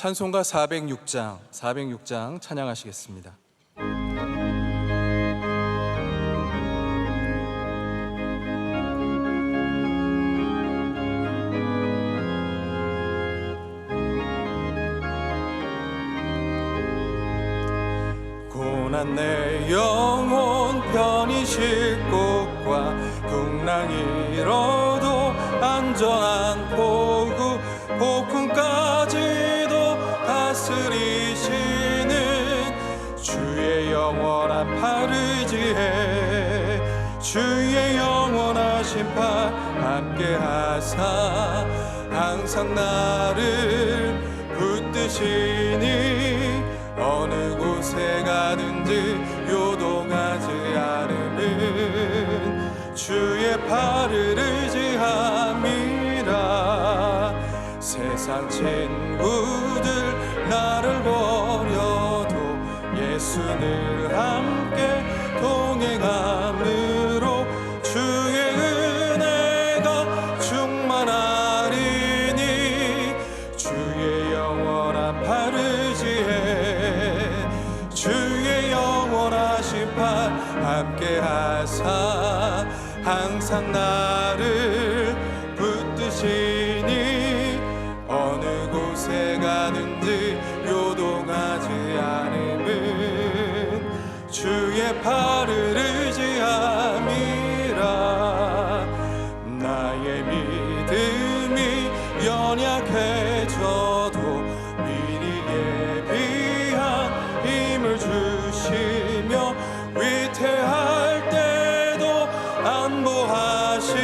찬송가 406장 찬양하시겠습니다. 고난 내 영혼 편히 쉴 곳과 풍랑이 일어도 안전한 포구 폭풍까지도 다스리시는 주의 영원한 팔 의지해 주의 영원하신 팔 함께 하사 항상 나를 붙드시니 어느 곳에 가든지 요동하지 않으면 주의 팔을 의지함이라. 세상 친구들 나를 버려도 예수 늘 함께 동행함으로 주의 은혜가 충만하리니 주의 영원한 팔 의지해 주의 영원하신 팔 함께 하사 항상 나를 붙드시니 어느 곳에 가든지 요동하지 않으면 주의 팔을 의지함이라. 나의 믿음이 연약해져도 미리 예비한 힘을 주시며 위태할 때도 안보하시는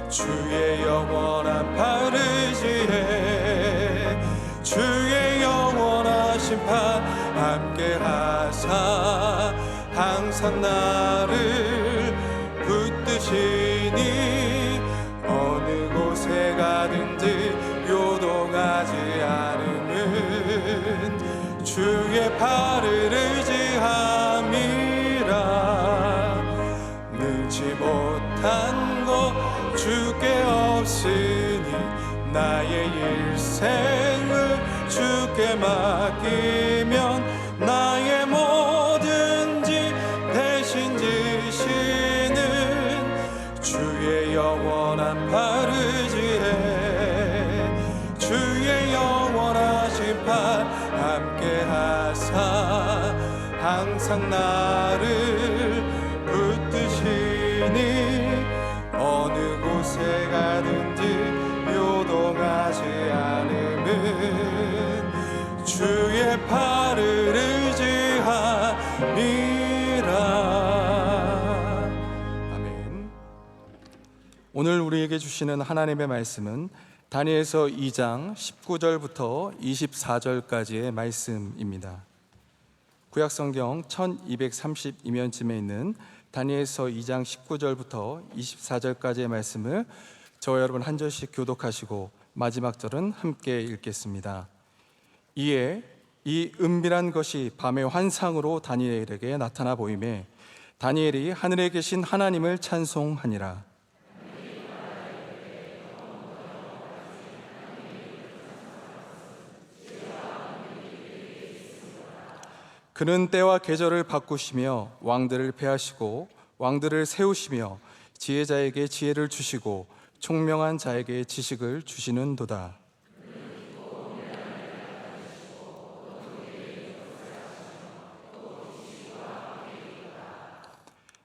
주의 영원한 팔 의지해 주의 영원하신 팔 함께 하사 항상 나를 붙드시니 어느 곳에 가든지 요동하지 않으면 주의 팔을 의지함이라. 능치 못한 것 주께 없으니 나의 일생을 주께 맡기면 나의 뭐든지 대신 지시는 주의 영원한 팔 의지해 주의 영원하신 팔 함께 하사 항상 나를 붙드시니 어느 곳에 가든지 요동하지 않으면 주의 팔을 의지함이라. 아멘. 오늘 우리에게 주시는 하나님의 말씀은 다니엘서 2장 19절부터 24절까지의 말씀입니다. 구약성경 1232면쯤에 있는 다니엘서 2장 19절부터 24절까지의 말씀을 저와 여러분 한 절씩 교독하시고 마지막 절은 함께 읽겠습니다. 이에 이 은밀한 것이 밤의 환상으로 다니엘에게 나타나 보이매 다니엘이 하늘에 계신 하나님을 찬송하니라. 그는 때와 계절을 바꾸시며 왕들을 폐하시고 왕들을 세우시며 지혜자에게 지혜를 주시고 총명한 자에게 지식을 주시는도다.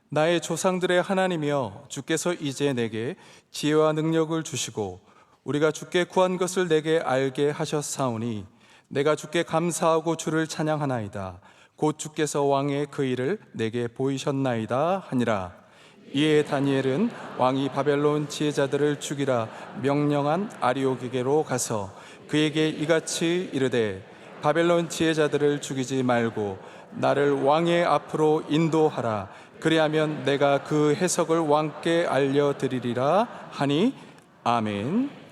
나의 조상들의 하나님이여 주께서 이제 내게 지혜와 능력을 주시고 우리가 주께 구한 것을 내게 알게 하셨사오니 내가 주께 감사하고 주를 찬양하나이다. 곧 주께서 왕의 그 일을 내게 보이셨나이다 하니라. 이에 다니엘은 왕이 바벨론 지혜자들을 죽이라 명령한 아리오기게로 가서 그에게 이같이 이르되 바벨론 지혜자들을 죽이지 말고 나를 왕의 앞으로 인도하라. 그리하면 내가 그 해석을 왕께 알려드리리라 하니 아멘.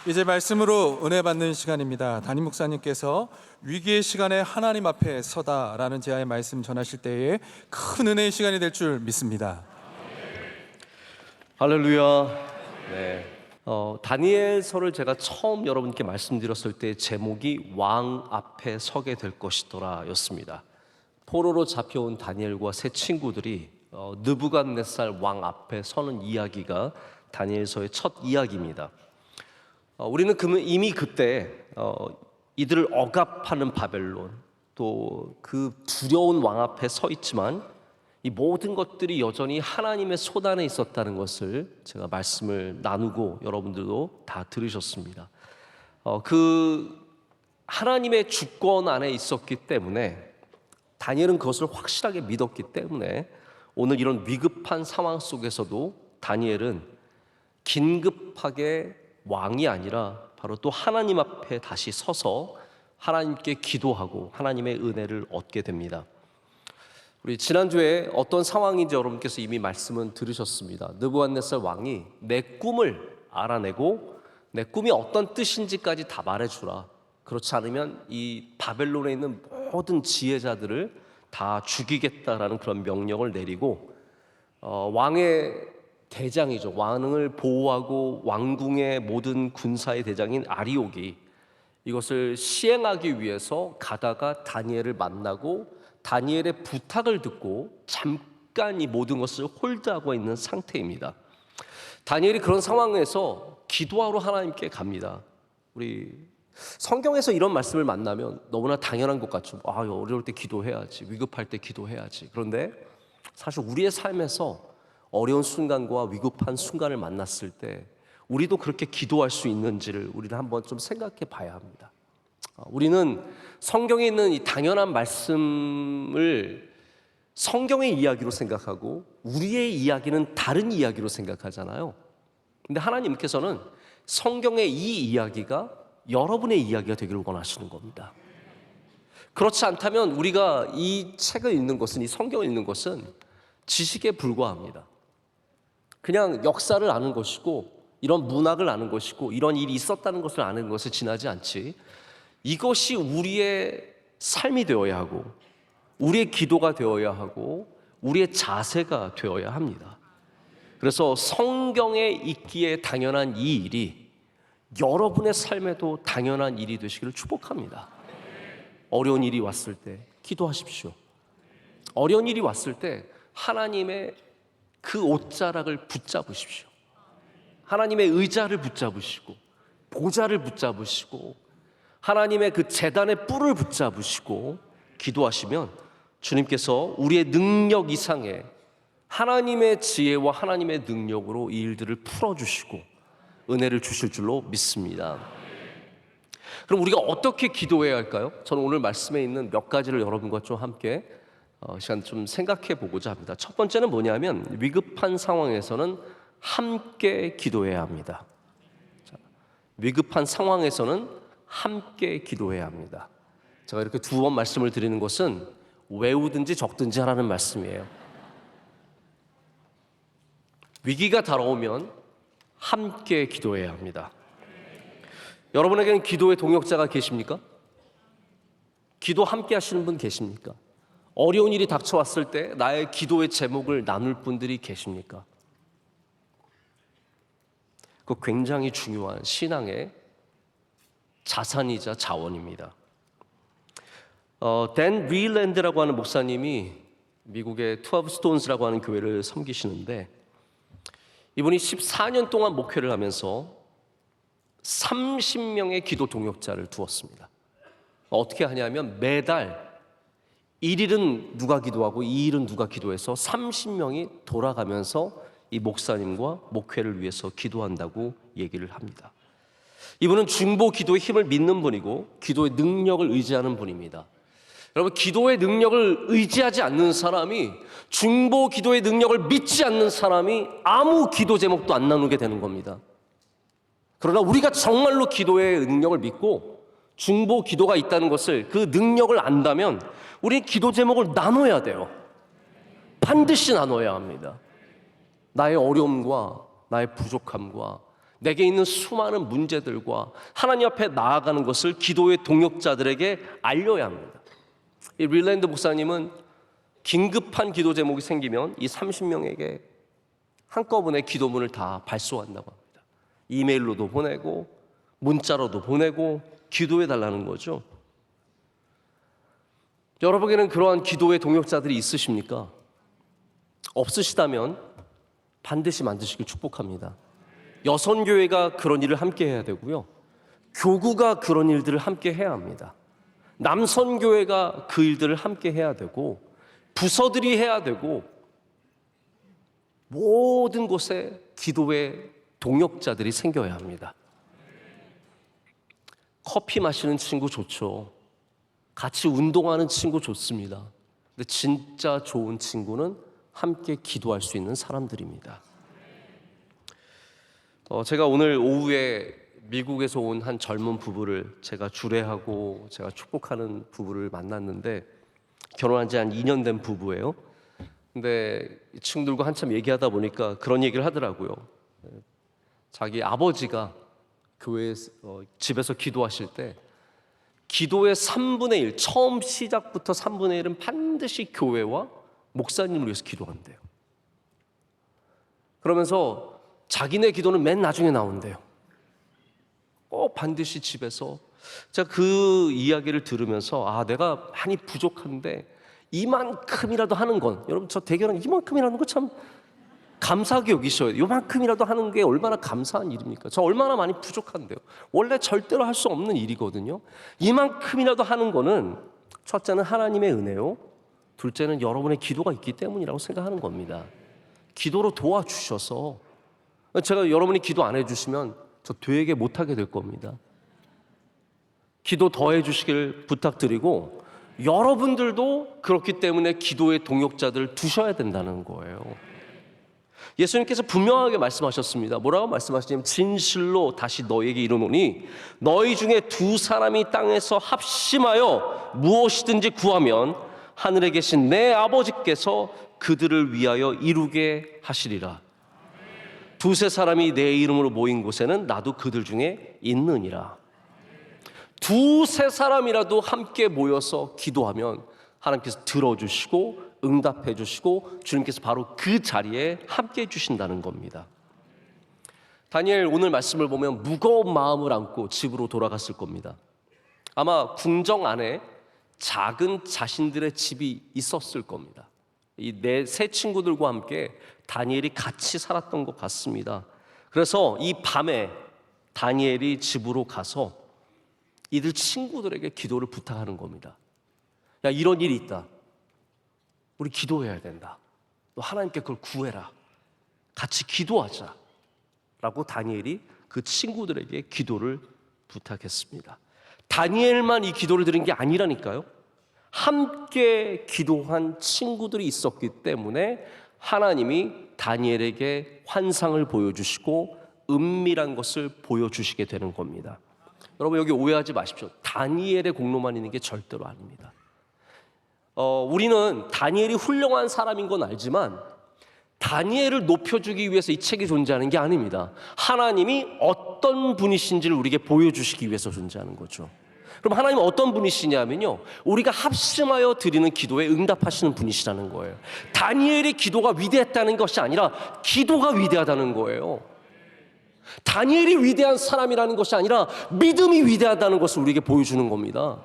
이제 말씀으로 은혜 받는 시간입니다. 담임 목사님께서 위기의 시간에 하나님 앞에 서다라는 제아의 말씀 전하실 때에 큰 은혜의 시간이 될 줄 믿습니다. 할렐루야. 네. 다니엘서를 제가 처음 여러분께 말씀드렸을 때 제목이 왕 앞에 서게 될 것이더라 였습니다. 포로로 잡혀온 다니엘과 세 친구들이 느부갓네살 왕 앞에 서는 이야기가 다니엘서의 첫 이야기입니다. 우리는 이미 그때 이들을 억압하는 바벨론, 또 그 두려운 왕 앞에 서 있지만 이 모든 것들이 여전히 하나님의 손안에 있었다는 것을 제가 말씀을 나누고 여러분들도 다 들으셨습니다. 그 하나님의 주권 안에 있었기 때문에, 다니엘은 그것을 확실하게 믿었기 때문에 오늘 이런 위급한 상황 속에서도 다니엘은 긴급하게 왕이 아니라 바로 또 하나님 앞에 다시 서서 하나님께 기도하고 하나님의 은혜를 얻게 됩니다. 우리 지난주에 어떤 상황인지 여러분께서 이미 말씀은 들으셨습니다. 느부갓네살 왕이 내 꿈을 알아내고 내 꿈이 어떤 뜻인지까지 다 말해주라. 그렇지 않으면 이 바벨론에 있는 모든 지혜자들을 다 죽이겠다라는 그런 명령을 내리고, 왕의 대장이죠, 왕을 보호하고 왕궁의 모든 군사의 대장인 아리옥이 이것을 시행하기 위해서 가다가 다니엘을 만나고 다니엘의 부탁을 듣고 잠깐 이 모든 것을 홀드하고 있는 상태입니다. 다니엘이 그런 상황에서 기도하러 하나님께 갑니다. 우리 성경에서 이런 말씀을 만나면 너무나 당연한 것 같죠. 어려울 때 기도해야지, 위급할 때 기도해야지. 그런데 사실 우리의 삶에서 어려운 순간과 위급한 순간을 만났을 때 우리도 그렇게 기도할 수 있는지를 우리는 한번 좀 생각해 봐야 합니다. 우리는 성경에 있는 이 당연한 말씀을 성경의 이야기로 생각하고 우리의 이야기는 다른 이야기로 생각하잖아요. 근데 하나님께서는 성경의 이 이야기가 여러분의 이야기가 되기를 원하시는 겁니다. 그렇지 않다면 우리가 이 책을 읽는 것은, 이 성경을 읽는 것은 지식에 불과합니다. 그냥 역사를 아는 것이고, 이런 문학을 아는 것이고, 이런 일이 있었다는 것을 아는 것에 지나지 않지, 이것이 우리의 삶이 되어야 하고 우리의 기도가 되어야 하고 우리의 자세가 되어야 합니다. 그래서 성경에 있기에 당연한 이 일이 여러분의 삶에도 당연한 일이 되시기를 축복합니다. 어려운 일이 왔을 때 기도하십시오. 어려운 일이 왔을 때 하나님의 그 옷자락을 붙잡으십시오. 하나님의 의자를 붙잡으시고 보좌를 붙잡으시고 하나님의 그 제단의 뿔을 붙잡으시고 기도하시면 주님께서 우리의 능력 이상의 하나님의 지혜와 하나님의 능력으로 이 일들을 풀어주시고 은혜를 주실 줄로 믿습니다. 그럼 우리가 어떻게 기도해야 할까요? 저는 오늘 말씀에 있는 몇 가지를 여러분과 좀 함께 시간 좀 생각해 보고자 합니다. 첫 번째는 뭐냐면, 위급한 상황에서는 함께 기도해야 합니다. 위급한 상황에서는 함께 기도해야 합니다. 제가 이렇게 두 번 말씀을 드리는 것은 외우든지 적든지 하라는 말씀이에요. 위기가 다가오면 함께 기도해야 합니다. 여러분에게는 기도의 동역자가 계십니까? 기도 함께 하시는 분 계십니까? 어려운 일이 닥쳐왔을 때 나의 기도의 제목을 나눌 분들이 계십니까? 그 굉장히 중요한 신앙의 자산이자 자원입니다. 댄 리랜드라고 하는 목사님이 미국의 12스톤스라고 하는 교회를 섬기시는데, 이분이 14년 동안 목회를 하면서 30명의 기도 동역자를 두었습니다. 어떻게 하냐면 매달 1일은 누가 기도하고 2일은 누가 기도해서 30명이 돌아가면서 이 목사님과 목회를 위해서 기도한다고 얘기를 합니다. 이분은 중보 기도의 힘을 믿는 분이고 기도의 능력을 의지하는 분입니다. 여러분, 기도의 능력을 의지하지 않는 사람이, 중보 기도의 능력을 믿지 않는 사람이 아무 기도 제목도 안 나누게 되는 겁니다. 그러나 우리가 정말로 기도의 능력을 믿고 중보 기도가 있다는 것을, 그 능력을 안다면 우리는 기도 제목을 나눠야 돼요. 반드시 나눠야 합니다. 나의 어려움과 나의 부족함과 내게 있는 수많은 문제들과 하나님 앞에 나아가는 것을 기도의 동역자들에게 알려야 합니다. 이 릴랜드 목사님은 긴급한 기도 제목이 생기면 이 30명에게 한꺼번에 기도문을 다 발송한다고 합니다. 이메일로도 보내고 문자로도 보내고 기도해 달라는 거죠. 여러분에게는 그러한 기도의 동역자들이 있으십니까? 없으시다면 반드시 만드시길 축복합니다. 여선교회가 그런 일을 함께 해야 되고요, 교구가 그런 일들을 함께 해야 합니다. 남선교회가 그 일들을 함께 해야 되고, 부서들이 해야 되고, 모든 곳에 기도의 동역자들이 생겨야 합니다. 커피 마시는 친구 좋죠. 같이 운동하는 친구 좋습니다. 근데 진짜 좋은 친구는 함께 기도할 수 있는 사람들입니다. 제가 오늘 오후에 미국에서 온 한 젊은 부부를 제가 주례하고 제가 축복하는 부부를 만났는데, 결혼한 지 한 2년 된 부부예요. 근데 이 친구들과 한참 얘기하다 보니까 그런 얘기를 하더라고요. 자기 아버지가 집에서 기도하실 때 기도의 3분의 1, 처음 시작부터 3분의 1은 반드시 교회와 목사님을 위해서 기도한대요. 그러면서 자기네 기도는 맨 나중에 나온대요. 꼭 반드시 집에서. 제가 그 이야기를 들으면서 내가 많이 부족한데 이만큼이라도 하는 건, 여러분 저 대결은 이만큼이라는 거 참 감사하게 여기셔야 돼요. 이만큼이라도 하는 게 얼마나 감사한 일입니까? 저 얼마나 많이 부족한데요. 원래 절대로 할 수 없는 일이거든요. 이만큼이라도 하는 거는 첫째는 하나님의 은혜요, 둘째는 여러분의 기도가 있기 때문이라고 생각하는 겁니다. 기도로 도와주셔서, 제가 여러분이 기도 안 해주시면 저 되게 못하게 될 겁니다. 기도 더 해주시길 부탁드리고, 여러분들도 그렇기 때문에 기도의 동역자들을 두셔야 된다는 거예요. 예수님께서 분명하게 말씀하셨습니다. 뭐라고 말씀하시냐면, 진실로 다시 너희에게 이르노니 너희 중에 두 사람이 땅에서 합심하여 무엇이든지 구하면 하늘에 계신 내 아버지께서 그들을 위하여 이루게 하시리라. 두세 사람이 내 이름으로 모인 곳에는 나도 그들 중에 있느니라. 두세 사람이라도 함께 모여서 기도하면 하나님께서 들어주시고 응답해 주시고 주님께서 바로 그 자리에 함께 해주신다는 겁니다. 다니엘 오늘 말씀을 보면 무거운 마음을 안고 집으로 돌아갔을 겁니다. 아마 궁정 안에 작은 자신들의 집이 있었을 겁니다. 이 네 세 친구들과 함께 다니엘이 같이 살았던 것 같습니다. 그래서 이 밤에 다니엘이 집으로 가서 이들 친구들에게 기도를 부탁하는 겁니다. 야, 이런 일이 있다. 우리 기도해야 된다. 너 하나님께 그걸 구해라. 같이 기도하자. 라고 다니엘이 그 친구들에게 기도를 부탁했습니다. 다니엘만 이 기도를 드린 게 아니라니까요. 함께 기도한 친구들이 있었기 때문에 하나님이 다니엘에게 환상을 보여주시고 은밀한 것을 보여주시게 되는 겁니다. 여러분 여기 오해하지 마십시오. 다니엘의 공로만 있는 게 절대로 아닙니다. 우리는 다니엘이 훌륭한 사람인 건 알지만 다니엘을 높여주기 위해서 이 책이 존재하는 게 아닙니다. 하나님이 어떤 분이신지를 우리에게 보여주시기 위해서 존재하는 거죠. 그럼 하나님은 어떤 분이시냐면요, 우리가 합심하여 드리는 기도에 응답하시는 분이시라는 거예요. 다니엘의 기도가 위대했다는 것이 아니라 기도가 위대하다는 거예요. 다니엘이 위대한 사람이라는 것이 아니라 믿음이 위대하다는 것을 우리에게 보여주는 겁니다.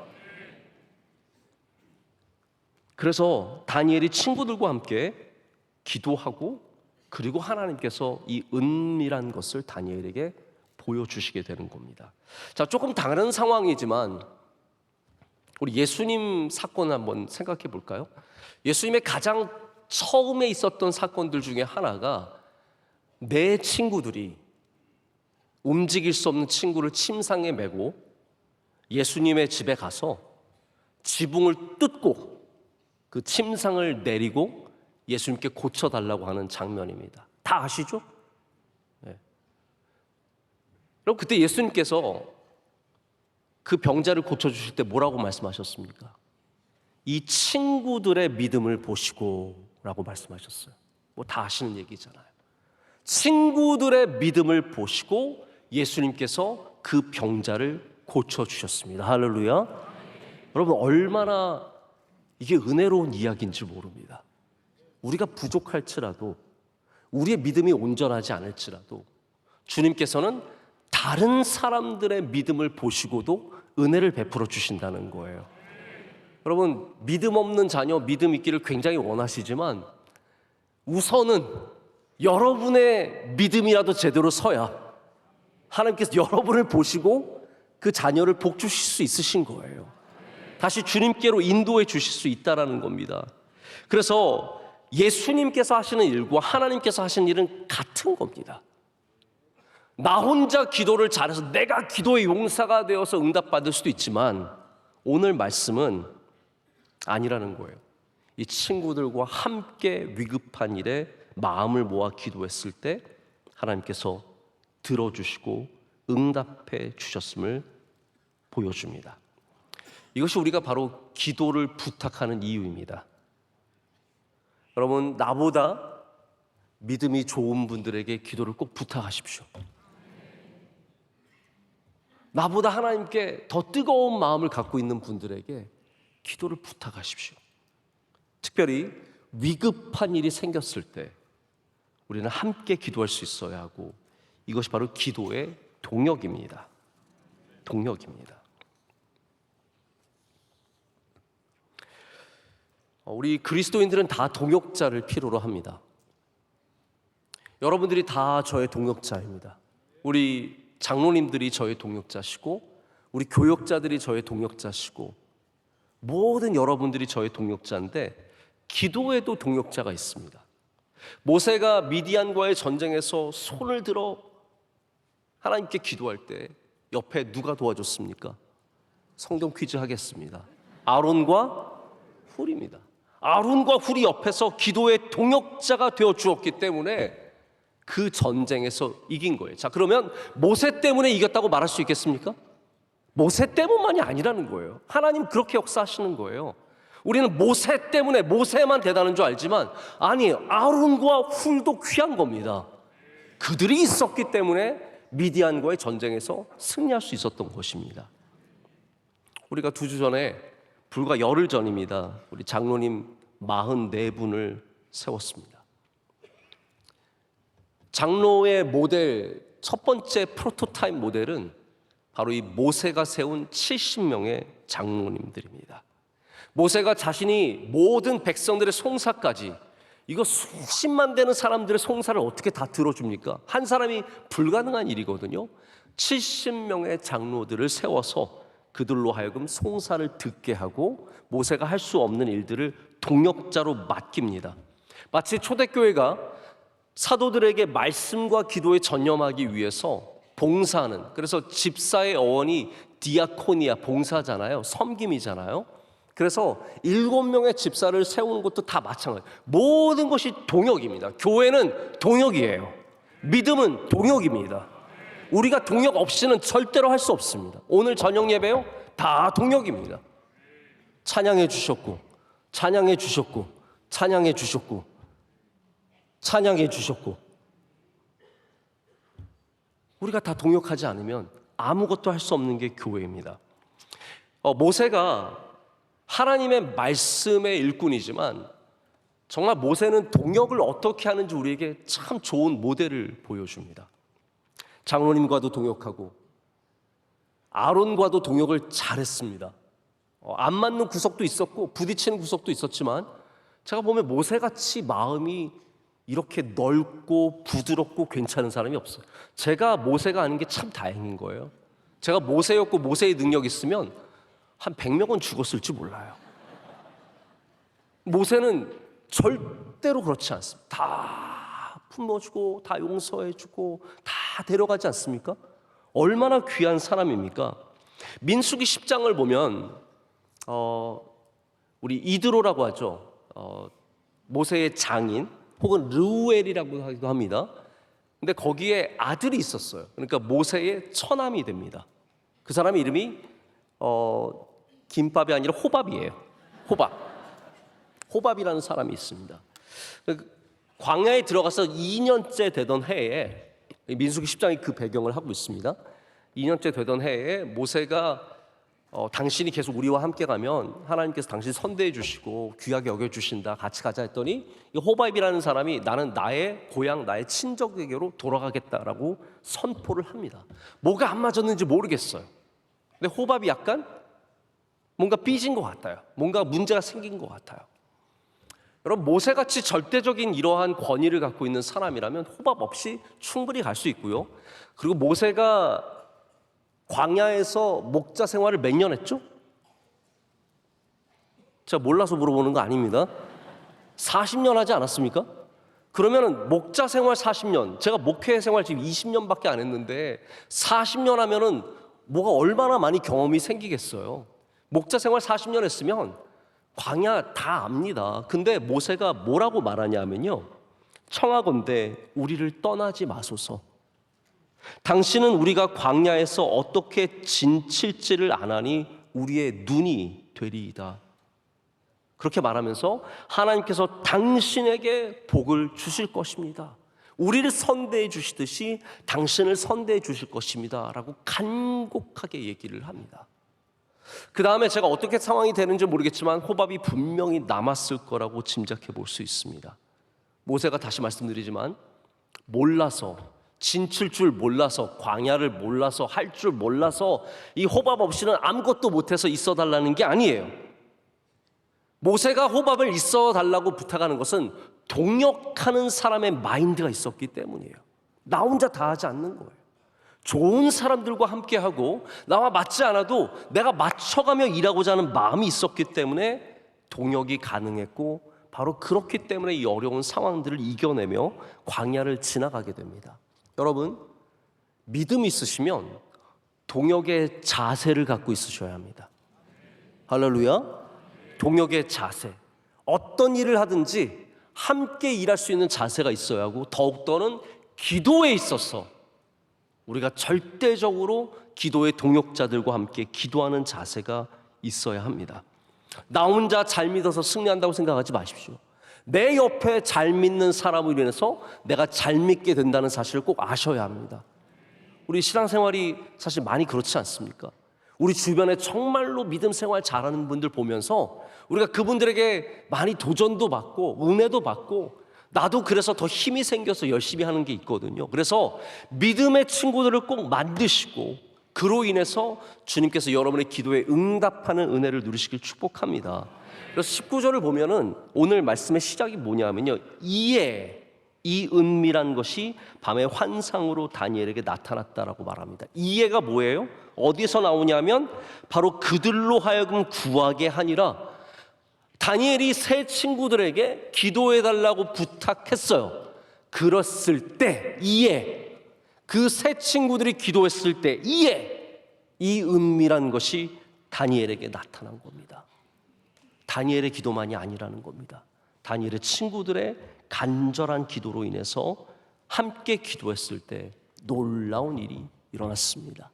그래서 다니엘이 친구들과 함께 기도하고, 그리고 하나님께서 이 은밀한 것을 다니엘에게 보여주시게 되는 겁니다. 자, 조금 다른 상황이지만 우리 예수님 사건 한번 생각해 볼까요? 예수님의 가장 처음에 있었던 사건들 중에 하나가 내 친구들이 움직일 수 없는 친구를 침상에 메고 예수님의 집에 가서 지붕을 뜯고 그 침상을 내리고 예수님께 고쳐달라고 하는 장면입니다. 다 아시죠? 네. 그럼 그때 예수님께서 그 병자를 고쳐주실 때 뭐라고 말씀하셨습니까? 이 친구들의 믿음을 보시고 라고 말씀하셨어요. 뭐 다 아시는 얘기잖아요. 친구들의 믿음을 보시고 예수님께서 그 병자를 고쳐주셨습니다. 할렐루야. 여러분, 얼마나 이게 은혜로운 이야기인지 모릅니다. 우리가 부족할지라도, 우리의 믿음이 온전하지 않을지라도 주님께서는 다른 사람들의 믿음을 보시고도 은혜를 베풀어 주신다는 거예요. 여러분, 믿음 없는 자녀 믿음 있기를 굉장히 원하시지만 우선은 여러분의 믿음이라도 제대로 서야 하나님께서 여러분을 보시고 그 자녀를 복 주실 수 있으신 거예요. 다시 주님께로 인도해 주실 수 있다라는 겁니다. 그래서 예수님께서 하시는 일과 하나님께서 하시는 일은 같은 겁니다. 나 혼자 기도를 잘해서 내가 기도의 용사가 되어서 응답받을 수도 있지만 오늘 말씀은 아니라는 거예요. 이 친구들과 함께 위급한 일에 마음을 모아 기도했을 때 하나님께서 들어주시고 응답해 주셨음을 보여줍니다. 이것이 우리가 바로 기도를 부탁하는 이유입니다. 여러분, 나보다 믿음이 좋은 분들에게 기도를 꼭 부탁하십시오. 나보다 하나님께 더 뜨거운 마음을 갖고 있는 분들에게 기도를 부탁하십시오. 특별히 위급한 일이 생겼을 때 우리는 함께 기도할 수 있어야 하고, 이것이 바로 기도의 동역입니다. 동역입니다. 우리 그리스도인들은 다 동역자를 필요로 합니다. 여러분들이 다 저의 동역자입니다. 우리 장로님들이 저의 동역자시고, 우리 교역자들이 저의 동역자시고, 모든 여러분들이 저의 동역자인데 기도에도 동역자가 있습니다. 모세가 미디안과의 전쟁에서 손을 들어 하나님께 기도할 때 옆에 누가 도와줬습니까? 성경 퀴즈 하겠습니다. 아론과 훌입니다. 아론과 훌이 옆에서 기도의 동역자가 되어 주었기 때문에 그 전쟁에서 이긴 거예요. 자, 그러면 모세 때문에 이겼다고 말할 수 있겠습니까? 모세 때문만이 아니라는 거예요. 하나님 그렇게 역사하시는 거예요. 우리는 모세 때문에, 모세만 대단한 줄 알지만 아니, 아론과 훌도 귀한 겁니다. 그들이 있었기 때문에 미디안과의 전쟁에서 승리할 수 있었던 것입니다. 우리가 2주 전에, 불과 열흘 전입니다, 우리 장로님 44분을 세웠습니다. 장로의 모델, 첫 번째 프로토타입 모델은 바로 이 모세가 세운 70명의 장로님들입니다. 모세가 자신이 모든 백성들의 송사까지, 이거 수십만 되는 사람들의 송사를 어떻게 다 들어줍니까? 한 사람이 불가능한 일이거든요. 70명의 장로들을 세워서 그들로 하여금 송사를 듣게 하고 모세가 할 수 없는 일들을 동역자로 맡깁니다. 마치 초대교회가 사도들에게 말씀과 기도에 전념하기 위해서 봉사하는, 그래서 집사의 어원이 디아코니아, 봉사잖아요. 섬김이잖아요. 그래서 7명의 집사를 세우는 것도 다 마찬가지예요. 모든 것이 동역입니다. 교회는 동역이에요. 믿음은 동역입니다. 우리가 동역 없이는 절대로 할 수 없습니다. 오늘 저녁 예배요? 다 동역입니다. 찬양해 주셨고, 찬양해 주셨고, 찬양해 주셨고, 찬양해 주셨고. 우리가 다 동역하지 않으면 아무것도 할 수 없는 게 교회입니다. 모세가 하나님의 말씀의 일꾼이지만 정말 모세는 동역을 어떻게 하는지 우리에게 참 좋은 모델을 보여줍니다. 장로님과도 동역하고 아론과도 동역을 잘했습니다. 안 맞는 구석도 있었고 부딪히는 구석도 있었지만 제가 보면 모세같이 마음이 이렇게 넓고 부드럽고 괜찮은 사람이 없어요. 제가 모세가 아닌 게 참 다행인 거예요. 제가 모세였고 모세의 능력이 있으면 한 100명은 죽었을지 몰라요. 모세는 절대로 그렇지 않습니다. 다 품어주고 다 용서해주고 다 데려가지 않습니까? 얼마나 귀한 사람입니까? 민수기 10장을 보면 우리 이드로라고 하죠. 모세의 장인 혹은 르우엘이라고 하기도 합니다. 근데 거기에 아들이 있었어요. 그러니까 모세의 처남이 됩니다. 그 사람 이름이 김밥이 아니라 호밥이에요. 호밥이라는 사람이 있습니다. 광야에 들어가서 2년째 되던 해에 민수기 10장이 그 배경을 하고 있습니다. 2년째 되던 해에 모세가 당신이 계속 우리와 함께 가면 하나님께서 당신 선대해 주시고 귀하게 여겨 주신다, 같이 가자 했더니 이 호밥이라는 사람이 나는 나의 고향, 나의 친척에게로 돌아가겠다라고 선포를 합니다. 뭐가 안 맞았는지 모르겠어요. 근데 호밥이 약간 뭔가 삐진 것 같아요. 뭔가 문제가 생긴 것 같아요. 여러분, 모세같이 절대적인 이러한 권위를 갖고 있는 사람이라면 호밥 없이 충분히 갈 수 있고요. 그리고 모세가 광야에서 목자 생활을 몇 년 했죠? 제가 몰라서 물어보는 거 아닙니다. 40년 하지 않았습니까? 그러면은 목자 생활 40년, 제가 목회 생활 지금 20년밖에 안 했는데 40년 하면은 뭐가 얼마나 많이 경험이 생기겠어요. 목자 생활 40년 했으면 광야 다 압니다. 근데 모세가 뭐라고 말하냐면요, 청하건대 우리를 떠나지 마소서. 당신은 우리가 광야에서 어떻게 진칠지를 아나니 우리의 눈이 되리이다. 그렇게 말하면서 하나님께서 당신에게 복을 주실 것입니다. 우리를 선대해 주시듯이 당신을 선대해 주실 것입니다 라고 간곡하게 얘기를 합니다. 그 다음에 제가 어떻게 상황이 되는지 모르겠지만 호밥이 분명히 남았을 거라고 짐작해 볼 수 있습니다. 모세가 다시 말씀드리지만 몰라서, 진칠 줄 몰라서, 광야를 몰라서, 할 줄 몰라서 이 호밥 없이는 아무것도 못해서 있어 달라는 게 아니에요. 모세가 호밥을 있어 달라고 부탁하는 것은 동역하는 사람의 마인드가 있었기 때문이에요. 나 혼자 다 하지 않는 거예요. 좋은 사람들과 함께하고 나와 맞지 않아도 내가 맞춰가며 일하고자 하는 마음이 있었기 때문에 동역이 가능했고, 바로 그렇기 때문에 이 어려운 상황들을 이겨내며 광야를 지나가게 됩니다. 여러분, 믿음이 있으시면 동역의 자세를 갖고 있으셔야 합니다. 할렐루야. 동역의 자세, 어떤 일을 하든지 함께 일할 수 있는 자세가 있어야 하고, 더욱더는 기도에 있어서 우리가 절대적으로 기도의 동역자들과 함께 기도하는 자세가 있어야 합니다. 나 혼자 잘 믿어서 승리한다고 생각하지 마십시오. 내 옆에 잘 믿는 사람으로 인해서 내가 잘 믿게 된다는 사실을 꼭 아셔야 합니다. 우리 신앙생활이 사실 많이 그렇지 않습니까? 우리 주변에 정말로 믿음 생활 잘하는 분들 보면서 우리가 그분들에게 많이 도전도 받고 은혜도 받고, 나도 그래서 더 힘이 생겨서 열심히 하는 게 있거든요. 그래서 믿음의 친구들을 꼭 만드시고, 그로 인해서 주님께서 여러분의 기도에 응답하는 은혜를 누리시길 축복합니다. 그래서 19절을 보면은 오늘 말씀의 시작이 뭐냐면요, 이 은밀한 것이 밤의 환상으로 다니엘에게 나타났다라고 말합니다. 이해가 뭐예요? 어디서 나오냐면 바로 그들로 하여금 구하게 하니라. 다니엘이 세 친구들에게 기도해달라고 부탁했어요. 그랬을 때 그 세 친구들이 기도했을 때 이 은밀한 것이 다니엘에게 나타난 겁니다. 다니엘의 기도만이 아니라는 겁니다. 다니엘의 친구들의 간절한 기도로 인해서 함께 기도했을 때 놀라운 일이 일어났습니다.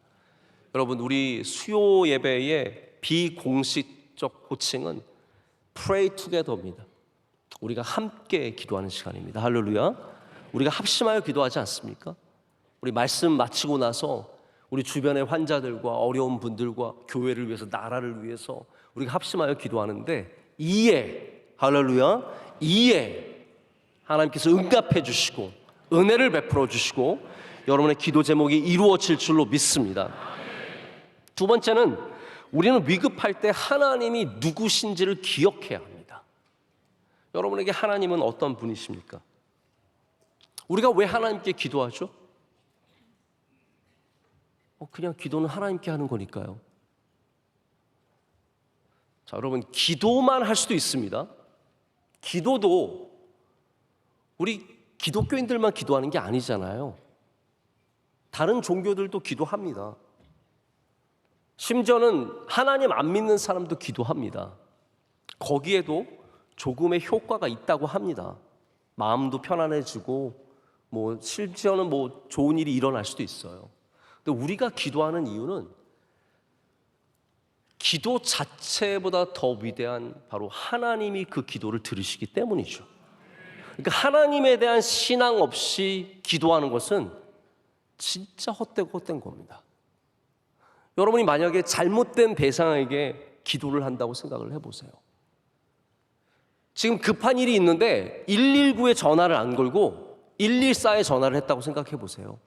여러분, 우리 수요 예배의 비공식적 호칭은 Pray Together입니다. 우리가 함께 기도하는 시간입니다. 할렐루야. 우리가 합심하여 기도하지 않습니까? 우리 말씀 마치고 나서 우리 주변의 환자들과 어려운 분들과 교회를 위해서, 나라를 위해서 우리가 합심하여 기도하는데, 할렐루야, 하나님께서 응답해 주시고 은혜를 베풀어 주시고 여러분의 기도 제목이 이루어질 줄로 믿습니다. 두 번째는 우리는 위급할 때 하나님이 누구신지를 기억해야 합니다. 여러분에게 하나님은 어떤 분이십니까? 우리가 왜 하나님께 기도하죠? 그냥 기도는 하나님께 하는 거니까요. 자, 여러분, 기도만 할 수도 있습니다. 기도도 우리 기독교인들만 기도하는 게 아니잖아요. 다른 종교들도 기도합니다. 심지어는 하나님 안 믿는 사람도 기도합니다. 거기에도 조금의 효과가 있다고 합니다. 마음도 편안해지고 심지어는 좋은 일이 일어날 수도 있어요. 근데 우리가 기도하는 이유는 기도 자체보다 더 위대한 바로 하나님이 그 기도를 들으시기 때문이죠. 그러니까 하나님에 대한 신앙 없이 기도하는 것은 진짜 헛된 겁니다. 여러분이 만약에 잘못된 대상에게 기도를 한다고 생각을 해보세요. 지금 급한 일이 있는데 119에 전화를 안 걸고 114에 전화를 했다고 생각해 보세요.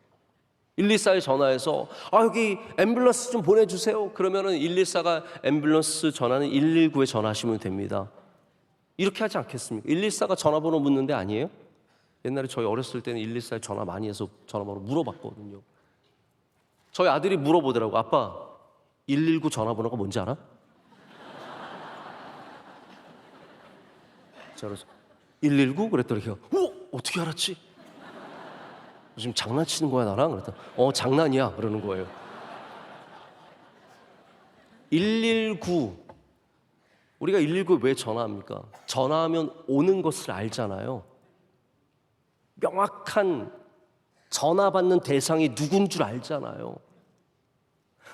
114에 전화해서 여기 앰뷸런스 좀 보내주세요. 그러면은 114가 앰뷸런스 전화는 119에 전화하시면 됩니다. 이렇게 하지 않겠습니까? 114가 전화번호 묻는 데 아니에요? 옛날에 저희 어렸을 때는 114에 전화 많이 해서 전화번호 물어봤거든요. 저희 아들이 물어보더라고. 아빠, 119 전화번호가 뭔지 알아? 그래서 119? 그랬더니 걔가 어떻게 알았지? 지금 장난치는 거야 나랑? 그랬더니 장난이야 그러는 거예요. 119 우리가 119에 왜 전화합니까? 전화하면 오는 것을 알잖아요. 명확한 전화 받는 대상이 누군 줄 알잖아요.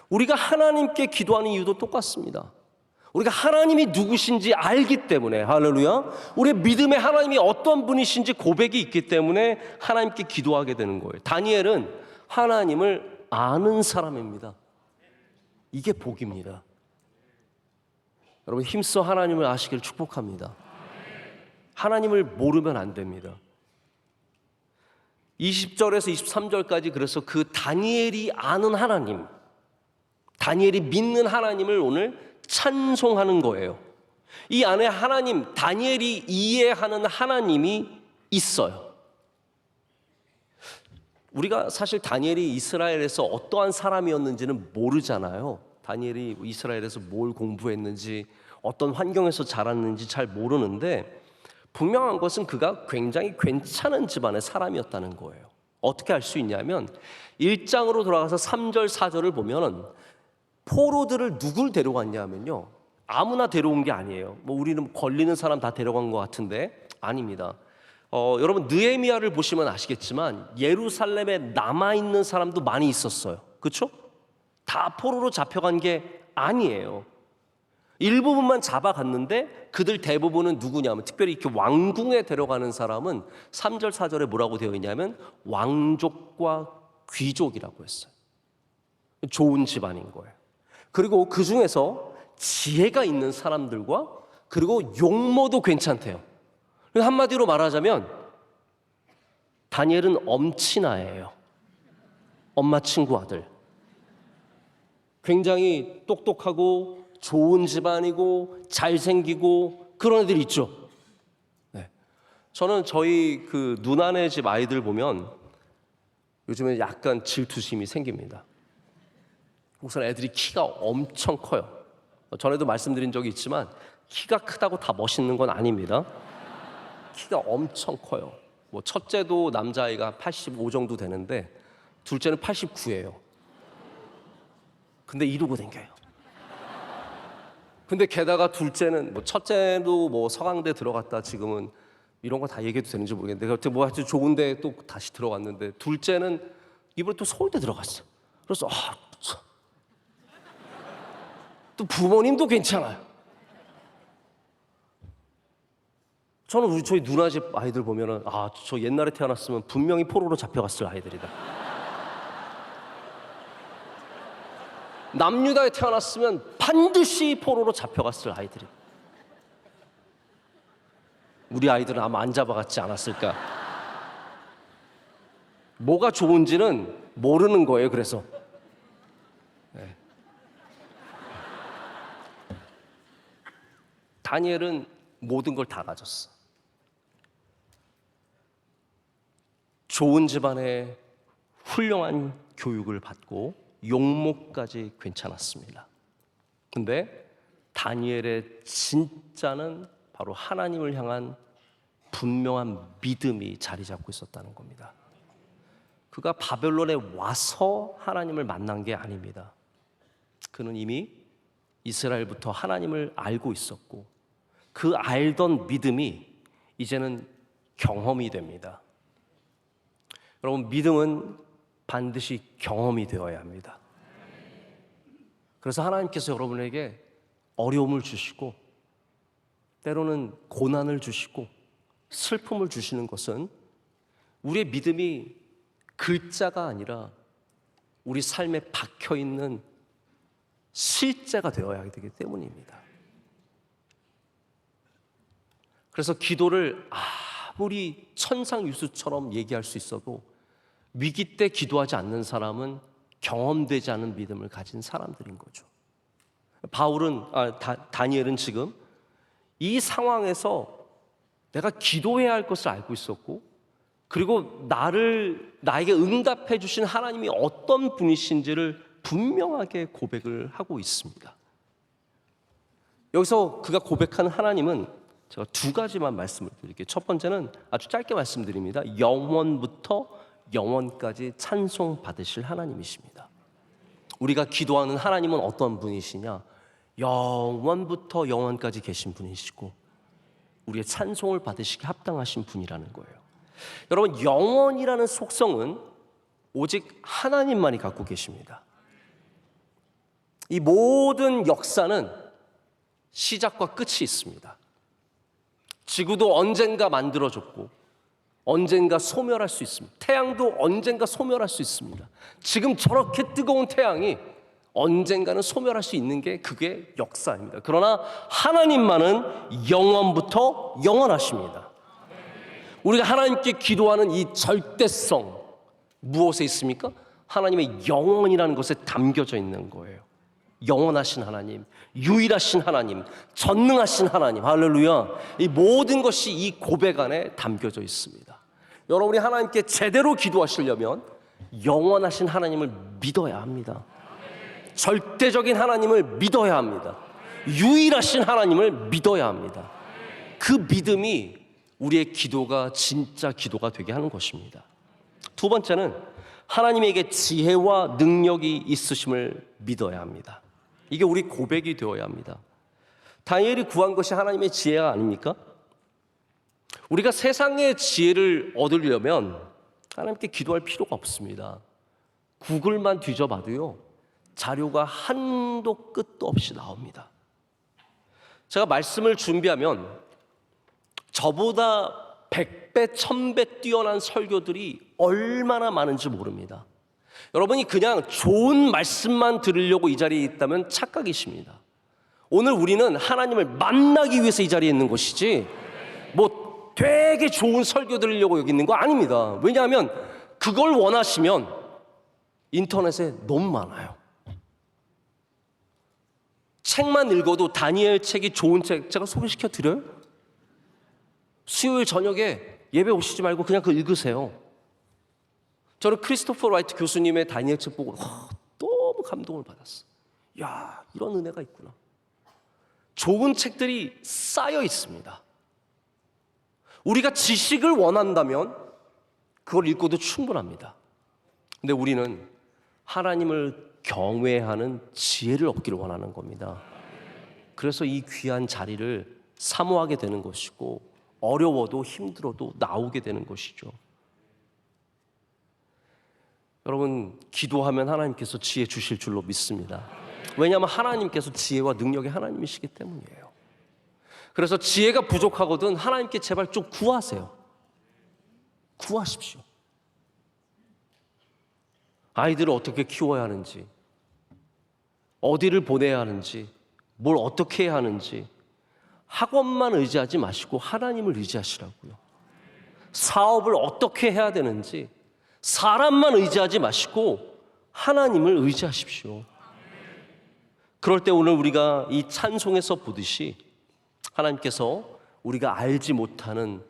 우리가 하나님께 기도하는 이유도 똑같습니다. 우리가 하나님이 누구신지 알기 때문에, 할렐루야, 우리의 믿음의 하나님이 어떤 분이신지 고백이 있기 때문에 하나님께 기도하게 되는 거예요. 다니엘은 하나님을 아는 사람입니다. 이게 복입니다. 여러분, 힘써 하나님을 아시기를 축복합니다. 하나님을 모르면 안 됩니다. 20절에서 23절까지 그래서 그 다니엘이 아는 하나님, 다니엘이 믿는 하나님을 오늘 찬송하는 거예요. 이 안에 하나님, 다니엘이 이해하는 하나님이 있어요. 우리가 사실 다니엘이 이스라엘에서 어떠한 사람이었는지는 모르잖아요. 다니엘이 이스라엘에서 뭘 공부했는지, 어떤 환경에서 자랐는지 잘 모르는데, 분명한 것은 그가 굉장히 괜찮은 집안의 사람이었다는 거예요. 어떻게 알 수 있냐면 1장으로 돌아가서 3절 4절을 보면은 포로들을 누굴 데려갔냐면요, 아무나 데려온 게 아니에요. 우리는 걸리는 사람 다 데려간 것 같은데 아닙니다. 여러분 느헤미야를 보시면 아시겠지만 예루살렘에 남아있는 사람도 많이 있었어요. 그렇죠? 다 포로로 잡혀간 게 아니에요. 일부분만 잡아갔는데 그들 대부분은 누구냐면, 특별히 이렇게 왕궁에 데려가는 사람은 3절 4절에 뭐라고 되어 있냐면 왕족과 귀족이라고 했어요. 좋은 집안인 거예요. 그리고 그 중에서 지혜가 있는 사람들과, 그리고 용모도 괜찮대요. 한마디로 말하자면 다니엘은 엄친아예요. 엄마 친구 아들. 굉장히 똑똑하고 좋은 집안이고 잘생기고 그런 애들 있죠. 네. 저는 저희 그 누나네 집 아이들 보면 요즘에 약간 질투심이 생깁니다. 우선 애들이 키가 엄청 커요. 전에도 말씀드린 적이 있지만 키가 크다고 다 멋있는 건 아닙니다. 키가 엄청 커요. 첫째도 남자아이가 85 정도 되는데 둘째는 89예요. 근데 이러고 다녀요. 근데 게다가 둘째는 첫째도 서강대 들어갔다, 지금은 이런 거 다 얘기해도 되는지 모르겠는데 하여튼 좋은데 또 다시 들어갔는데, 둘째는 이번에 또 서울대 들어갔어. 그래서 또 부모님도 괜찮아요. 저는 저희 누나 집 아이들 보면은 저 옛날에 태어났으면 분명히 포로로 잡혀갔을 아이들이다. 남유다에 태어났으면 반드시 포로로 잡혀갔을 아이들이. 우리 아이들은 아마 안 잡아갔지 않았을까. 뭐가 좋은지는 모르는 거예요. 그래서 네. 다니엘은 모든 걸 다 가졌어. 좋은 집안에 훌륭한 교육을 받고 용모까지 괜찮았습니다. 근데 다니엘의 진짜는 바로 하나님을 향한 분명한 믿음이 자리 잡고 있었다는 겁니다. 그가 바벨론에 와서 하나님을 만난 게 아닙니다. 그는 이미 이스라엘부터 하나님을 알고 있었고, 그 알던 믿음이 이제는 경험이 됩니다. 여러분, 믿음은 반드시 경험이 되어야 합니다. 그래서 하나님께서 여러분에게 어려움을 주시고, 때로는 고난을 주시고 슬픔을 주시는 것은 우리의 믿음이 글자가 아니라 우리 삶에 박혀 있는 실제가 되어야 되기 때문입니다. 그래서 기도를 아무리 천상유수처럼 얘기할 수 있어도 위기 때 기도하지 않는 사람은 경험되지 않은 믿음을 가진 사람들인 거죠. 다니엘은 지금 이 상황에서 내가 기도해야 할 것을 알고 있었고, 그리고 나에게 응답해 주신 하나님이 어떤 분이신지를 분명하게 고백을 하고 있습니다. 여기서 그가 고백하는 하나님은 제가 두 가지만 말씀을 드릴게요. 첫 번째는 아주 짧게 말씀드립니다. 영원부터 영원까지 찬송 받으실 하나님이십니다. 우리가 기도하는 하나님은 어떤 분이시냐? 영원부터 영원까지 계신 분이시고 우리의 찬송을 받으시기 합당하신 분이라는 거예요. 여러분, 영원이라는 속성은 오직 하나님만이 갖고 계십니다. 이 모든 역사는 시작과 끝이 있습니다. 지구도 언젠가 만들어졌고 언젠가 소멸할 수 있습니다. 태양도 언젠가 소멸할 수 있습니다. 지금 저렇게 뜨거운 태양이 언젠가는 소멸할 수 있는 게 그게 역사입니다. 그러나 하나님만은 영원부터 영원하십니다. 우리가 하나님께 기도하는 이 절대성 무엇에 있습니까? 하나님의 영원이라는 것에 담겨져 있는 거예요. 영원하신 하나님, 유일하신 하나님, 전능하신 하나님, 할렐루야. 이 모든 것이 이 고백 안에 담겨져 있습니다. 여러분이 하나님께 제대로 기도하시려면 영원하신 하나님을 믿어야 합니다. 절대적인 하나님을 믿어야 합니다. 유일하신 하나님을 믿어야 합니다. 그 믿음이 우리의 기도가 진짜 기도가 되게 하는 것입니다. 두 번째는 하나님에게 지혜와 능력이 있으심을 믿어야 합니다. 이게 우리 고백이 되어야 합니다. 다니엘이 구한 것이 하나님의 지혜가 아닙니까? 우리가 세상의 지혜를 얻으려면 하나님께 기도할 필요가 없습니다. 구글만 뒤져봐도요, 자료가 한도 끝도 없이 나옵니다. 제가 말씀을 준비하면 저보다 100배, 1000배 뛰어난 설교들이 얼마나 많은지 모릅니다. 여러분이 그냥 좋은 말씀만 들으려고 이 자리에 있다면 착각이십니다. 오늘 우리는 하나님을 만나기 위해서 이 자리에 있는 것이지 뭐 되게 좋은 설교 들으려고 여기 있는 거 아닙니다. 왜냐하면 그걸 원하시면 인터넷에 너무 많아요. 책만 읽어도 다니엘 책이 좋은 책 제가 소개시켜 드려요. 수요일 저녁에 예배 오시지 말고 그냥 그거 읽으세요. 저는 크리스토퍼 라이트 교수님의 다니엘 책 보고 너무 감동을 받았어요. 야, 이런 은혜가 있구나. 좋은 책들이 쌓여 있습니다. 우리가 지식을 원한다면 그걸 읽고도 충분합니다. 근데 우리는 하나님을 경외하는 지혜를 얻기를 원하는 겁니다. 그래서 이 귀한 자리를 사모하게 되는 것이고 어려워도 힘들어도 나오게 되는 것이죠. 여러분, 기도하면 하나님께서 지혜 주실 줄로 믿습니다. 왜냐하면 하나님께서 지혜와 능력의 하나님이시기 때문이에요. 그래서 지혜가 부족하거든 하나님께 제발 좀 구하세요. 구하십시오. 아이들을 어떻게 키워야 하는지, 어디를 보내야 하는지, 뭘 어떻게 해야 하는지 학원만 의지하지 마시고 하나님을 의지하시라고요. 사업을 어떻게 해야 되는지 사람만 의지하지 마시고 하나님을 의지하십시오. 그럴 때 오늘 우리가 이 찬송에서 보듯이 하나님께서 우리가 알지 못하는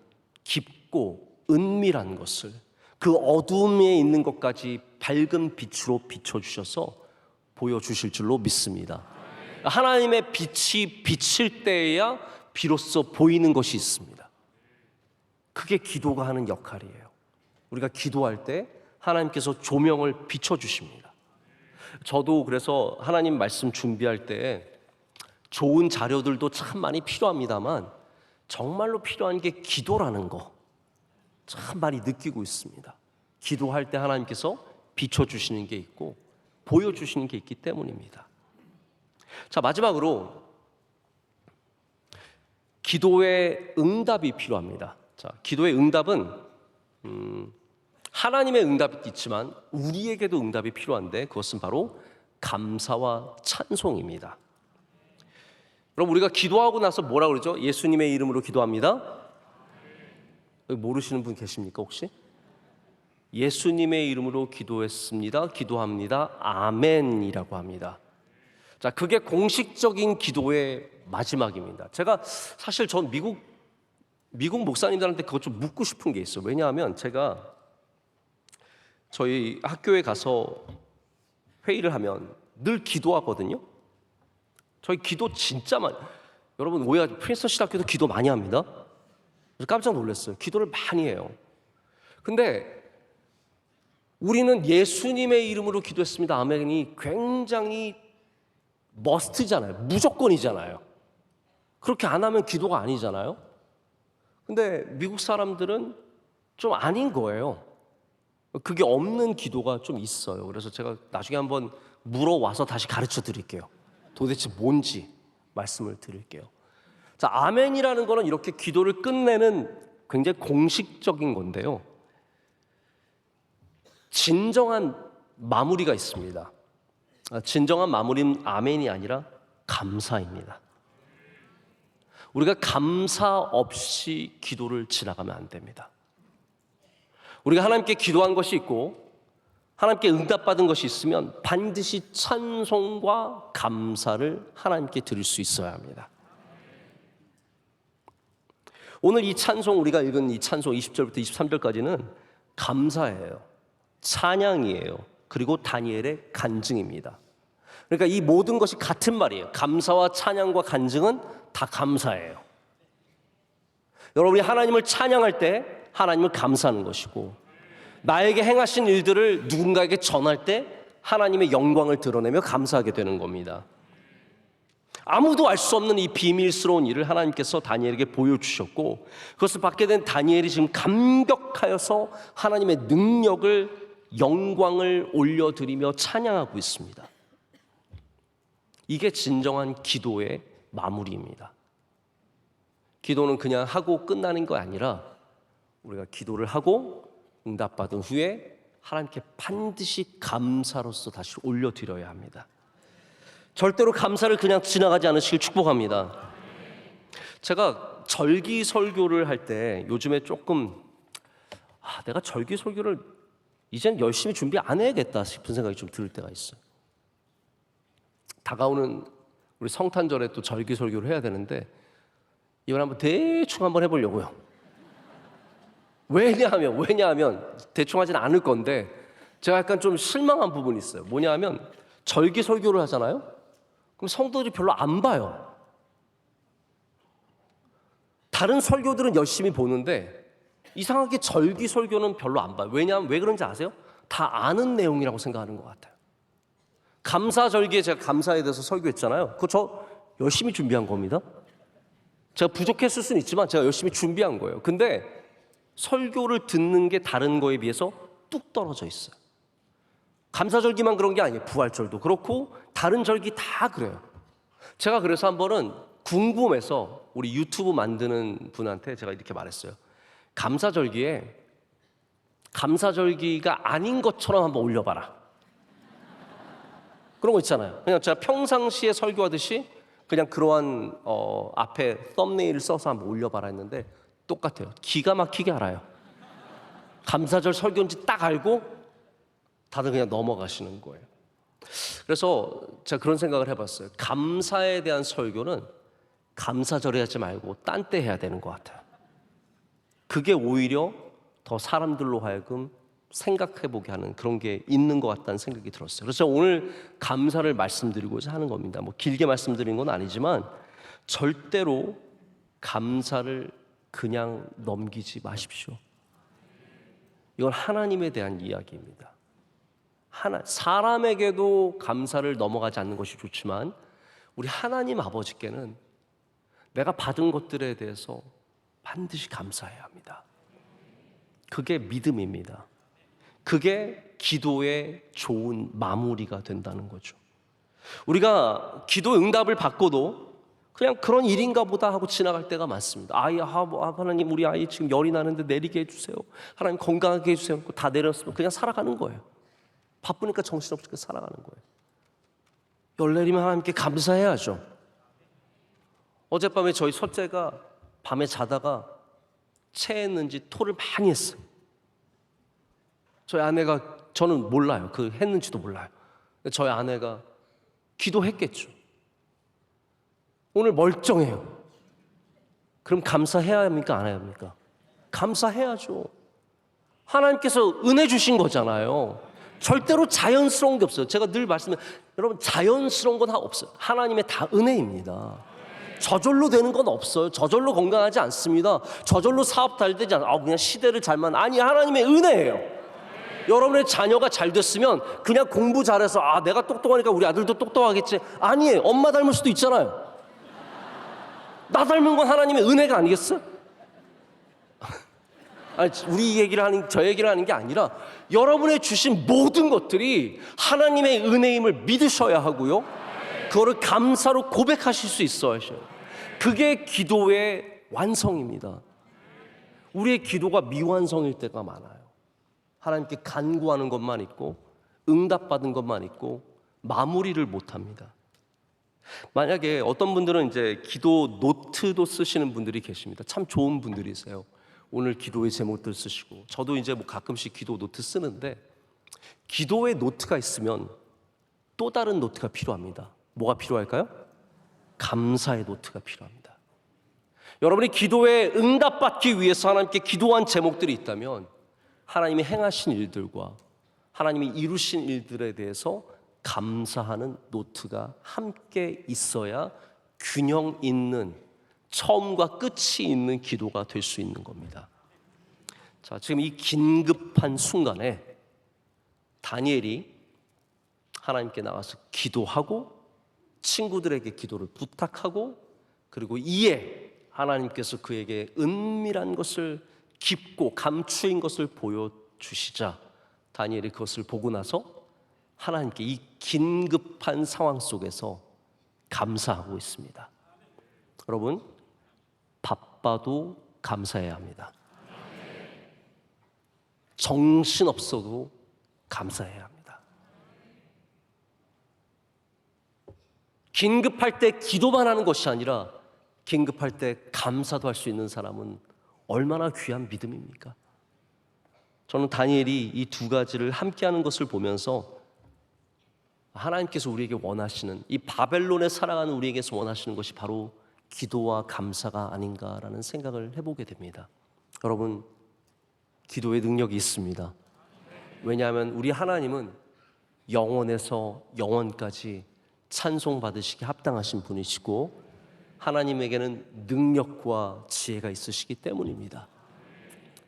깊고 은밀한 것을 그 어둠에 있는 것까지 밝은 빛으로 비춰주셔서 보여주실 줄로 믿습니다. 하나님의 빛이 비칠 때에야 비로소 보이는 것이 있습니다. 그게 기도가 하는 역할이에요. 우리가 기도할 때 하나님께서 조명을 비춰주십니다. 저도 그래서 하나님 말씀 준비할 때 좋은 자료들도 참 많이 필요합니다만 정말로 필요한 게 기도라는 거 참 많이 느끼고 있습니다. 기도할 때 하나님께서 비춰주시는 게 있고 보여주시는 게 있기 때문입니다. 자, 마지막으로 기도의 응답이 필요합니다. 자, 기도의 응답은 하나님의 응답이 있지만 우리에게도 응답이 필요한데 그것은 바로 감사와 찬송입니다. 그럼 우리가 기도하고 나서 뭐라 그러죠? 예수님의 이름으로 기도합니다. 여기 모르시는 분 계십니까 혹시? 예수님의 이름으로 기도했습니다. 기도합니다. 아멘이라고 합니다. 자, 그게 공식적인 기도의 마지막입니다. 제가 사실 전 미국 목사님들한테 그것 좀 묻고 싶은 게 있어요. 왜냐하면 제가 저희 학교에 가서 회의를 하면 늘 기도하거든요. 저희 기도 진짜 많이, 여러분 오해하지, 프린스턴 신학교도 기도 많이 합니다. 그래서 깜짝 놀랐어요. 기도를 많이 해요. 근데 우리는 예수님의 이름으로 기도했습니다. 아멘이 굉장히 머스트잖아요. 무조건이잖아요. 그렇게 안 하면 기도가 아니잖아요. 근데 미국 사람들은 좀 아닌 거예요. 그게 없는 기도가 좀 있어요. 그래서 제가 나중에 한번 물어와서 다시 가르쳐 드릴게요. 도대체 뭔지 말씀을 드릴게요. 자, 아멘이라는 거는 이렇게 기도를 끝내는 굉장히 공식적인 건데요. 진정한 마무리가 있습니다. 진정한 마무리는 아멘이 아니라 감사입니다. 우리가 감사 없이 기도를 지나가면 안 됩니다. 우리가 하나님께 기도한 것이 있고 하나님께 응답받은 것이 있으면 반드시 찬송과 감사를 하나님께 드릴 수 있어야 합니다. 오늘 이 찬송, 우리가 읽은 이 찬송 20절부터 23절까지는 감사예요. 찬양이에요. 그리고 다니엘의 간증입니다. 그러니까 이 모든 것이 같은 말이에요. 감사와 찬양과 간증은 다 감사예요. 여러분이 하나님을 찬양할 때 하나님을 감사하는 것이고, 나에게 행하신 일들을 누군가에게 전할 때 하나님의 영광을 드러내며 감사하게 되는 겁니다. 아무도 알 수 없는 이 비밀스러운 일을 하나님께서 다니엘에게 보여주셨고, 그것을 받게 된 다니엘이 지금 감격하여서 하나님의 능력을, 영광을 올려드리며 찬양하고 있습니다. 이게 진정한 기도의 마무리입니다. 기도는 그냥 하고 끝나는 거 아니라 우리가 기도를 하고 응답받은 후에 하나님께 반드시 감사로서 다시 올려드려야 합니다. 절대로 감사를 그냥 지나가지 않으시길 축복합니다. 제가 절기 설교를 할 때 요즘에 조금 내가 절기 설교를 이젠 열심히 준비 안 해야겠다 싶은 생각이 좀 들 때가 있어요. 다가오는 우리 성탄절에 또 절기 설교를 해야 되는데 이번에 한번 대충 한번 해보려고요. 왜냐하면 대충 하진 않을 건데 제가 약간 좀 실망한 부분이 있어요. 뭐냐하면 절기 설교를 하잖아요. 그럼 성도들이 별로 안 봐요. 다른 설교들은 열심히 보는데 이상하게 절기 설교는 별로 안 봐요. 왜냐하면 왜 그런지 아세요? 다 아는 내용이라고 생각하는 것 같아요. 감사절기에 제가 감사에 대해서 설교했잖아요. 그거 저 열심히 준비한 겁니다. 제가 부족했을 수는 있지만 제가 열심히 준비한 거예요. 근데 설교를 듣는 게 다른 거에 비해서 뚝 떨어져 있어요. 감사절기만 그런 게 아니에요. 부활절도 그렇고 다른 절기 다 그래요. 제가 그래서 한 번은 궁금해서 우리 유튜브 만드는 분한테 제가 이렇게 말했어요. 감사절기에 감사절기가 아닌 것처럼 한번 올려봐라. 그런 거 있잖아요. 그냥 제가 평상시에 설교하듯이 그냥 그러한 앞에 썸네일을 써서 한번 올려봐라 했는데 똑같아요. 기가 막히게 알아요. 감사절 설교인지 딱 알고 다들 그냥 넘어가시는 거예요. 그래서 제가 그런 생각을 해봤어요. 감사에 대한 설교는 감사절에 하지 말고 딴 때 해야 되는 것 같아요. 그게 오히려 더 사람들로 하여금 생각해보게 하는 그런 게 있는 것 같다는 생각이 들었어요. 그래서 오늘 감사를 말씀드리고자 하는 겁니다. 뭐 길게 말씀드린 건 아니지만 절대로 감사를 그냥 넘기지 마십시오. 이건 하나님에 대한 이야기입니다. 사람에게도 감사를 넘어가지 않는 것이 좋지만 우리 하나님 아버지께는 내가 받은 것들에 대해서 반드시 감사해야 합니다. 그게 믿음입니다. 그게 기도의 좋은 마무리가 된다는 거죠. 우리가 기도 응답을 받고도 그냥 그런 일인가 보다 하고 지나갈 때가 많습니다. 하나님 우리 아이 지금 열이 나는데 내리게 해주세요. 하나님 건강하게 해주세요. 다 내렸으면 그냥 살아가는 거예요. 바쁘니까 정신없이 살아가는 거예요. 열 내리면 하나님께 감사해야죠. 어젯밤에 저희 첫째가 밤에 자다가 체했는지 토를 많이 했어요. 저희 아내가, 저는 몰라요. 그 했는지도 몰라요. 저희 아내가 기도했겠죠. 오늘 멀쩡해요. 그럼 감사해야 합니까? 안 해야 합니까? 감사해야죠. 하나님께서 은혜 주신 거잖아요. 절대로 자연스러운 게 없어요. 제가 늘 말씀드려요. 여러분, 자연스러운 건 없어요. 하나님의 다 은혜입니다. 저절로 되는 건 없어요. 저절로 건강하지 않습니다. 저절로 사업 잘 되지 않아요. 그냥 시대를 잘만. 아니, 하나님의 은혜예요. 여러분의 자녀가 잘 됐으면 그냥 공부 잘해서 내가 똑똑하니까 우리 아들도 똑똑하겠지. 아니에요. 엄마 닮을 수도 있잖아요. 나 닮은 건 하나님의 은혜가 아니겠어? 아니, 저 얘기를 하는 게 아니라 여러분의 주신 모든 것들이 하나님의 은혜임을 믿으셔야 하고요. 그거를 감사로 고백하실 수 있어야 하셔요. 그게 기도의 완성입니다. 우리의 기도가 미완성일 때가 많아요. 하나님께 간구하는 것만 있고 응답받은 것만 있고 마무리를 못합니다. 만약에 어떤 분들은 이제 기도 노트도 쓰시는 분들이 계십니다. 참 좋은 분들이세요. 오늘 기도의 제목들 쓰시고, 저도 이제 가끔씩 기도 노트 쓰는데, 기도의 노트가 있으면 또 다른 노트가 필요합니다. 뭐가 필요할까요? 감사의 노트가 필요합니다. 여러분이 기도에 응답받기 위해서 하나님께 기도한 제목들이 있다면 하나님이 행하신 일들과 하나님이 이루신 일들에 대해서 감사하는 노트가 함께 있어야 균형 있는, 처음과 끝이 있는 기도가 될 수 있는 겁니다. 자, 지금 이 긴급한 순간에 다니엘이 하나님께 나가서 기도하고 친구들에게 기도를 부탁하고, 그리고 이에 하나님께서 그에게 은밀한 것을, 깊고 감추인 것을 보여주시자 다니엘이 그것을 보고 나서 하나님께 이 긴급한 상황 속에서 감사하고 있습니다. 여러분, 바빠도 감사해야 합니다. 정신없어도 감사해야 합니다. 긴급할 때 기도만 하는 것이 아니라 긴급할 때 감사도 할 수 있는 사람은 얼마나 귀한 믿음입니까? 저는 다니엘이 이 두 가지를 함께하는 것을 보면서 하나님께서 우리에게 원하시는, 이 바벨론에 살아가는 우리에게서 원하시는 것이 바로 기도와 감사가 아닌가라는 생각을 해보게 됩니다. 여러분, 기도의 능력이 있습니다. 왜냐하면 우리 하나님은 영원에서 영원까지 찬송받으시기 합당하신 분이시고 하나님에게는 능력과 지혜가 있으시기 때문입니다.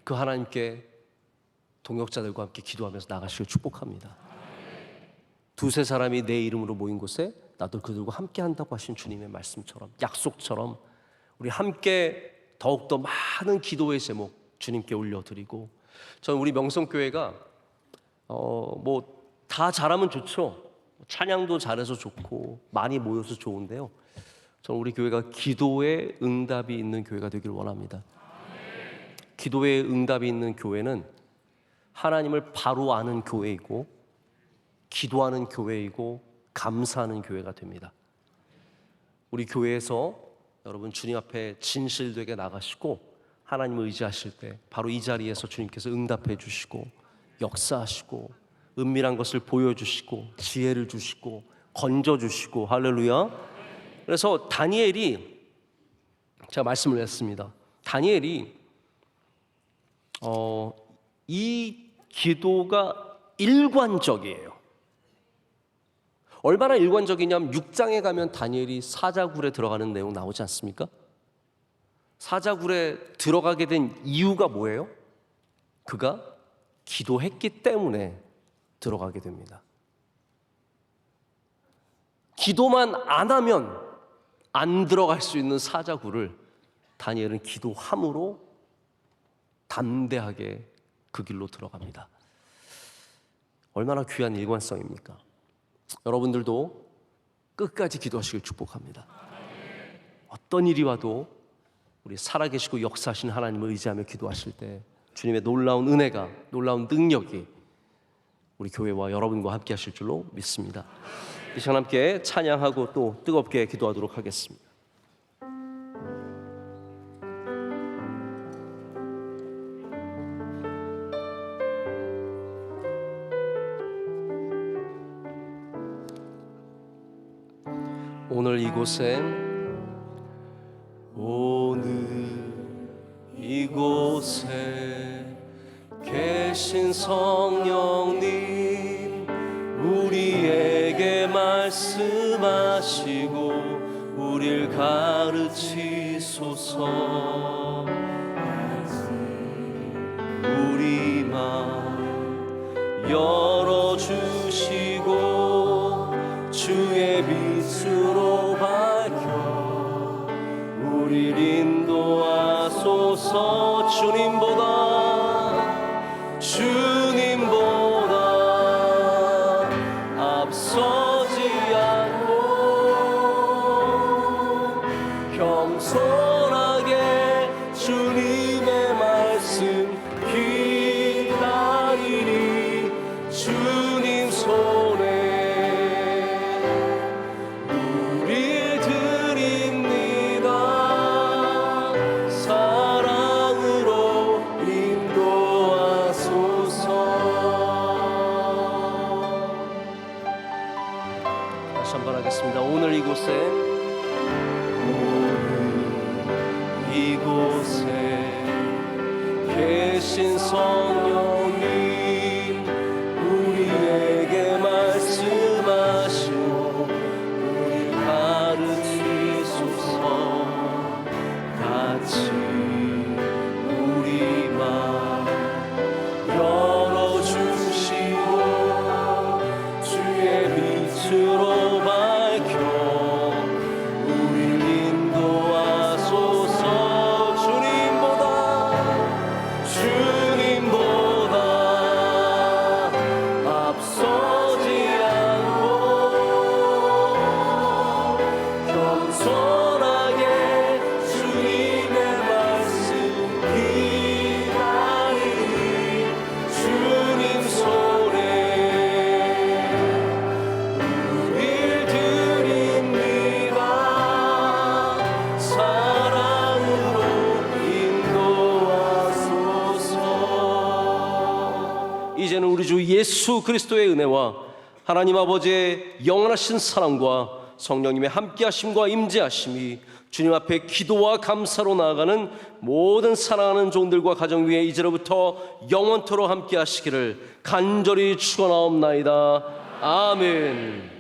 그 하나님께 동역자들과 함께 기도하면서 나가시길 축복합니다. 두세 사람이 내 이름으로 모인 곳에 나도 그들과 함께 한다고 하신 주님의 말씀처럼, 약속처럼 우리 함께 더욱더 많은 기도의 제목 주님께 올려드리고, 저는 우리 명성교회가 다 잘하면 좋죠. 찬양도 잘해서 좋고 많이 모여서 좋은데요, 저는 우리 교회가 기도에 응답이 있는 교회가 되길 원합니다. 기도에 응답이 있는 교회는 하나님을 바로 아는 교회이고 기도하는 교회이고 감사하는 교회가 됩니다. 우리 교회에서 여러분 주님 앞에 진실되게 나가시고 하나님을 의지하실 때 바로 이 자리에서 주님께서 응답해 주시고 역사하시고 은밀한 것을 보여주시고 지혜를 주시고 건져주시고, 할렐루야. 그래서 다니엘이, 제가 말씀을 했습니다. 다니엘이 이 기도가 일관적이에요. 얼마나 일관적이냐면 6장에 가면 다니엘이 사자굴에 들어가는 내용 나오지 않습니까? 사자굴에 들어가게 된 이유가 뭐예요? 그가 기도했기 때문에 들어가게 됩니다. 기도만 안 하면 안 들어갈 수 있는 사자굴을 다니엘은 기도함으로 담대하게 그 길로 들어갑니다. 얼마나 귀한 일관성입니까? 여러분들도 끝까지 기도하시길 축복합니다. 어떤 일이 와도 우리 살아계시고 역사하신 하나님을 의지하며 기도하실 때 주님의 놀라운 은혜가, 놀라운 능력이 우리 교회와 여러분과 함께 하실 줄로 믿습니다. 이 시간 함께 찬양하고 또 뜨겁게 기도하도록 하겠습니다. 오늘 이곳에 계신 성령님, 우리에게 말씀하시고 우릴 가르치소서. 우리 마음 열어주시고 주의 빛으로 밝혀 우릴 인도하소서. 주님보다 앞서지 않고 겸손하게 주님의 말씀 기다리니 주님 손에 우릴 드립니다. 사랑으로 인도하소서. 다시 한번 하겠습니다. 오늘 이곳에 계신 성령님, 우리에게 말씀하시고 우리 가르치소서. 같이 우리 마음 열어주시고 주의 빛으로 밝혀 우릴 인도하소서. 주님보다 앞서지 않고 겸손하게 주님의 말씀 기다리니 주님 손에 우릴 드립니다. 사랑으로 인도하소서. 이제는 우리 주 예수 그리스도의 은혜와 하나님 아버지의 영원하신 사랑과 성령님의 함께하심과 임재하심이 주님 앞에 기도와 감사로 나아가는 모든 사랑하는 종들과 가정 위에 이제로부터 영원토록 함께하시기를 간절히 축원하옵나이다. 아멘.